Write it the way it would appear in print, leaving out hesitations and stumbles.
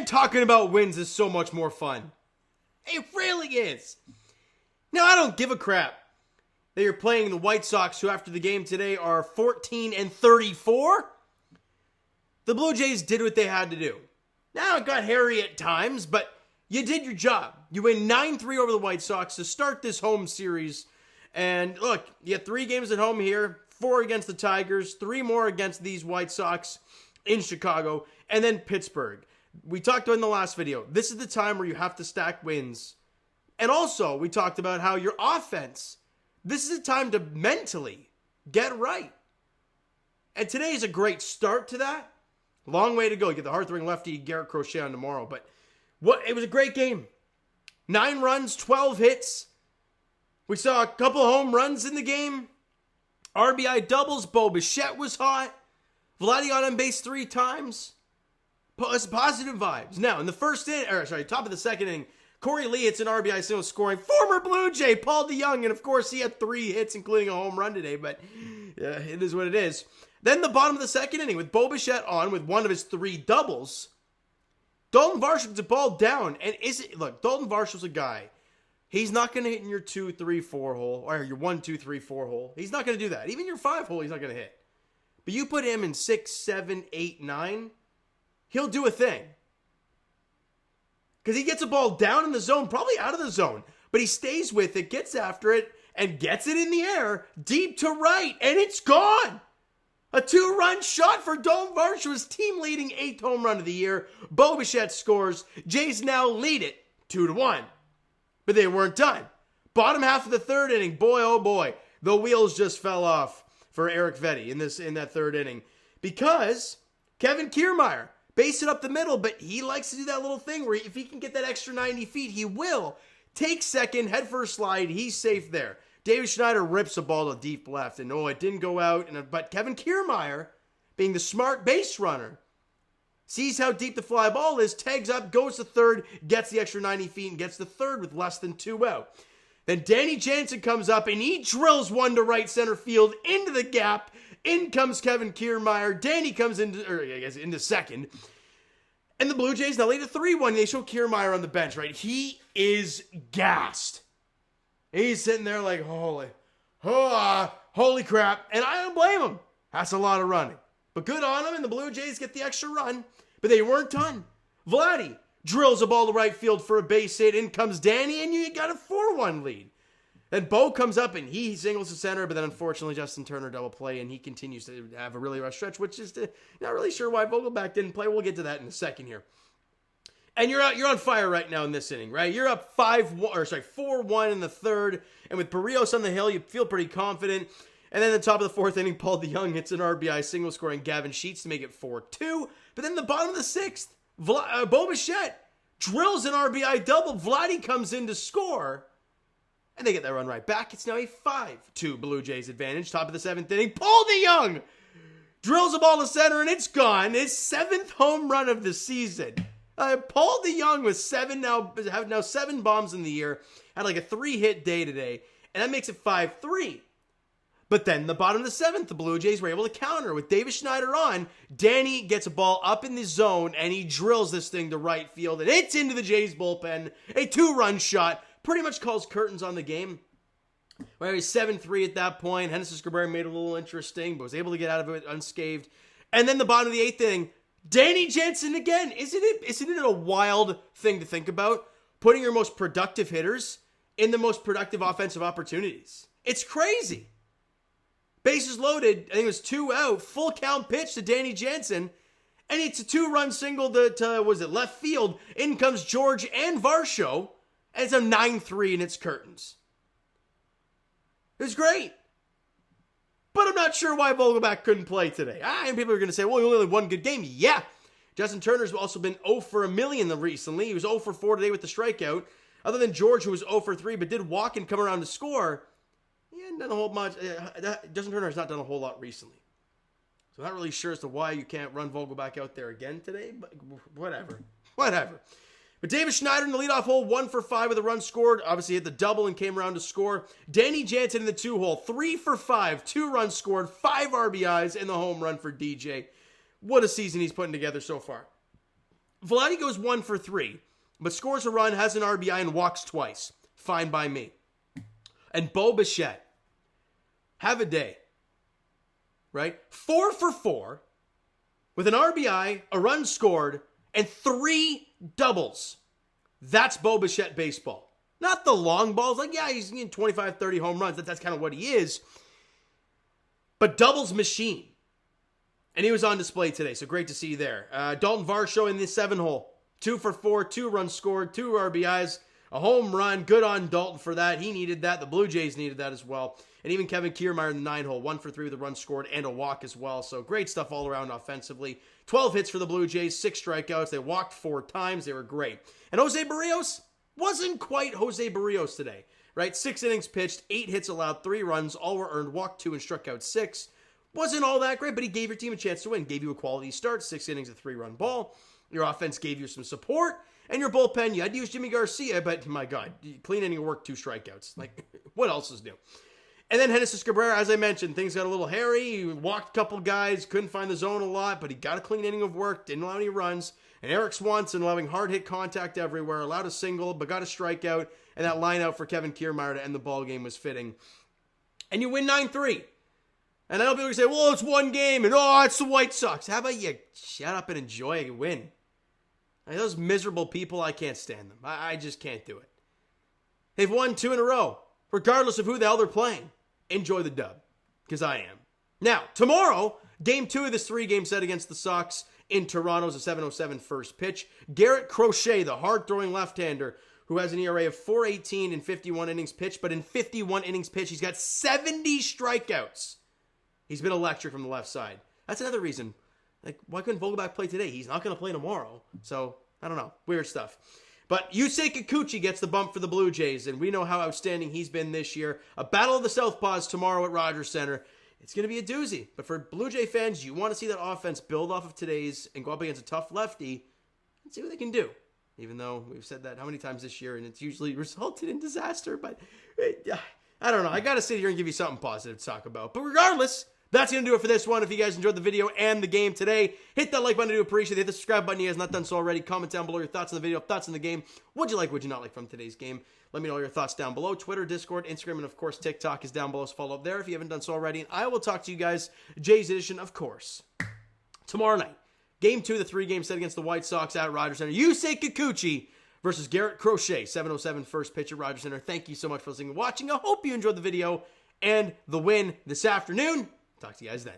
talking about wins is so much more fun. It really is. Now, I don't give a crap that you're playing the White Sox, who after the game today are 14-34. The Blue Jays did what they had to do. Now, it got hairy at times, but you did your job. You win 9-3 over the White Sox to start this home series. And look, you had 3 games at home here, 4 against the Tigers, 3 more against these White Sox in Chicago, and then Pittsburgh. We talked about in the last video, this is the time where you have to stack wins. And also, we talked about how your offense, this is a time to mentally get right. And today is a great start to that. Long way to go. You get the hard-throwing lefty Garrett Crochet on tomorrow. But it was a great game. 9 runs, 12 hits. We saw a couple home runs in the game. RBI doubles. Bo Bichette was hot. Vladdy got on base 3 times. Positive vibes. Now, in the top of the second inning, Corey Lee hits an RBI single scoring. Former Blue Jay, Paul DeYoung. And of course, he had 3 hits, including a home run today. But it is what it is. Then the bottom of the second inning with Bo Bichette on with one of his 3 doubles. Dalton Varsho gets a ball down. And look, Dalton Varsho's a guy. He's not going to hit in your 2, 3, 4 hole. Or your 1, 2, 3, 4 hole. He's not going to do that. Even your 5 hole, he's not going to hit. But you put him in 6, 7, 8, 9. He'll do a thing. Because he gets a ball down in the zone, probably out of the zone. But he stays with it, gets after it, and gets it in the air, deep to right, and it's gone. A 2-run shot for Dalton Varsho, his team-leading 8th home run of the year. Bo Bichette scores. Jays now lead it 2-1. But they weren't done. Bottom half of the third inning, boy, oh boy, the wheels just fell off for Eric Vetti in that third inning. Because Kevin Kiermaier based it up the middle, but he likes to do that little thing where if he can get that extra 90 feet, he will. Take second, head first slide, he's safe there. David Schneider rips a ball to deep left, and it didn't go out. But Kevin Kiermaier, being the smart base runner, sees how deep the fly ball is, tags up, goes to third, gets the extra 90 feet, and gets to third with less than 2 out. Then Danny Jansen comes up, and he drills one to right center field into the gap. In comes Kevin Kiermaier. Danny comes into second. And the Blue Jays now lead a 3-1. They show Kiermaier on the bench, right? He is gassed. He's sitting there like, holy crap. And I don't blame him. That's a lot of running. But good on him, and the Blue Jays get the extra run. But they weren't done. Vladdy drills a ball to right field for a base hit. In comes Danny, and you got a 4-1 lead. Then Bo comes up, and he singles to center, but then unfortunately Justin Turner double play, and he continues to have a really rough stretch, which is not really sure why Vogelbach didn't play. We'll get to that in a second here. And you're on fire right now in this inning, right? You're up 4-1 in the third, and with Barrios on the hill, you feel pretty confident. And then at the top of the fourth inning, Paul DeYoung hits an RBI single scoring Gavin Sheets to make it 4-2. But then the bottom of the sixth, Bo Bichette drills an RBI double. Vladdy comes in to score, and they get that run right back. It's now a 5-2 Blue Jays advantage. Top of the seventh inning, Paul DeYoung drills a ball to center, and it's gone. His 7th home run of the season. Paul DeYoung with 7 bombs in the year. Had like a 3-hit day today. And that makes it 5-3. But then the bottom of the 7th, the Blue Jays were able to counter with David Schneider on. Danny gets a ball up in the zone, and he drills this thing to right field. And it's into the Jays bullpen. A 2-run shot. Pretty much calls curtains on the game. Well, it was 7-3 at that point. Henderson Scabrera made it a little interesting, but was able to get out of it unscathed. And then the bottom of the 8th inning, Danny Jansen again. Isn't it a wild thing to think about? Putting your most productive hitters in the most productive offensive opportunities. It's crazy. Bases loaded. I think it was 2 out. Full count pitch to Danny Jansen. And it's a 2-run single to left field. In comes George and Varsho. And it's a 9-3 and it's curtains. It was great. But I'm not sure why Vogelbach couldn't play today. And people are going to say, well, he only had 1 good game. Yeah. Justin Turner's also been 0 for a million recently. He was 0 for 4 today with the strikeout. Other than George, who was 0 for 3, but did walk and come around to score, he hadn't done a whole much. Justin Turner has not done a whole lot recently. So I'm not really sure as to why you can't run Vogelbach out there again today, but whatever. But David Schneider in the leadoff hole, 1 for 5 with a run scored. Obviously hit the double and came around to score. Danny Jansen in the 2 hole, 3 for 5, 2 runs scored, 5 RBIs, and the home run for DJ. What a season he's putting together so far. Vladdy goes 1 for 3, but scores a run, has an RBI, and walks twice. Fine by me. And Bo Bichette, have a day, right? 4 for 4, with an RBI, a run scored, and 3 doubles. That's Bo Bichette baseball. Not the long balls. Like, yeah, he's getting 25, 30 home runs. That's kind of what he is. But doubles machine. And he was on display today, so great to see you there. Dalton Varsho in the 7-hole. 2 for 4, 2 runs scored, 2 RBIs, a home run. Good on Dalton for that. He needed that. The Blue Jays needed that as well. And even Kevin Kiermaier in the 9-hole. 1 for 3 with a run scored and a walk as well. So great stuff all around offensively. 12 hits for the Blue Jays, 6 strikeouts. They walked 4 times. They were great. And Jose Barrios wasn't quite Jose Barrios today, right? 6 innings pitched, 8 hits allowed, 3 runs. All were earned, walked 2 and struck out 6. Wasn't all that great, but he gave your team a chance to win. Gave you a quality start, 6 innings, a 3-run ball. Your offense gave you some support. And your bullpen, you had to use Jimmy Garcia, but my God, clean inning work, 2 strikeouts. Like, what else is new? And then Genesis Cabrera, as I mentioned, things got a little hairy. He walked a couple guys, couldn't find the zone a lot, but he got a clean inning of work, didn't allow any runs. And Eric Swanson allowing hard hit contact everywhere, allowed a single, but got a strikeout. And that line out for Kevin Kiermaier to end the ball game was fitting. And you win 9-3. And I know people say, well, it's one game, and it's the White Sox. How about you shut up and enjoy a win? Like, those miserable people, I can't stand them. I just can't do it. They've won 2 in a row, regardless of who the hell they're playing. Enjoy the dub, because I am. Now, tomorrow, game 2 of this 3-game set against the Sox in Toronto is a 7:07 first pitch. Garrett Crochet, the hard-throwing left-hander, who has an ERA of 4.18 in 51 innings pitched, but in 51 innings pitched, he's got 70 strikeouts. He's been electric from the left side. That's another reason. Like, why couldn't Vogelbach play today? He's not going to play tomorrow. So, I don't know. Weird stuff. But Yusei Kikuchi gets the bump for the Blue Jays, and we know how outstanding he's been this year. A battle of the Southpaws tomorrow at Rogers Center. It's going to be a doozy. But for Blue Jay fans, you want to see that offense build off of today's and go up against a tough lefty and see what they can do. Even though we've said that how many times this year, and it's usually resulted in disaster. But I don't know. I got to sit here and give you something positive to talk about. But regardless, that's going to do it for this one. If you guys enjoyed the video and the game today, hit that like button. I do appreciate it. Hit the subscribe button if you guys not done so already. Comment down below your thoughts on the video, thoughts on the game. What'd you like, what'd you not like from today's game? Let me know your thoughts down below. Twitter, Discord, Instagram, and of course, TikTok is down below. So follow up there if you haven't done so already. And I will talk to you guys, Jays edition, of course, tomorrow night. Game 2 of the 3-game set against the White Sox at Rogers Center. Yusei Kikuchi versus Garrett Crochet. 7:07 first pitch at Rogers Center. Thank you so much for listening and watching. I hope you enjoyed the video and the win this afternoon. Talk to you guys then.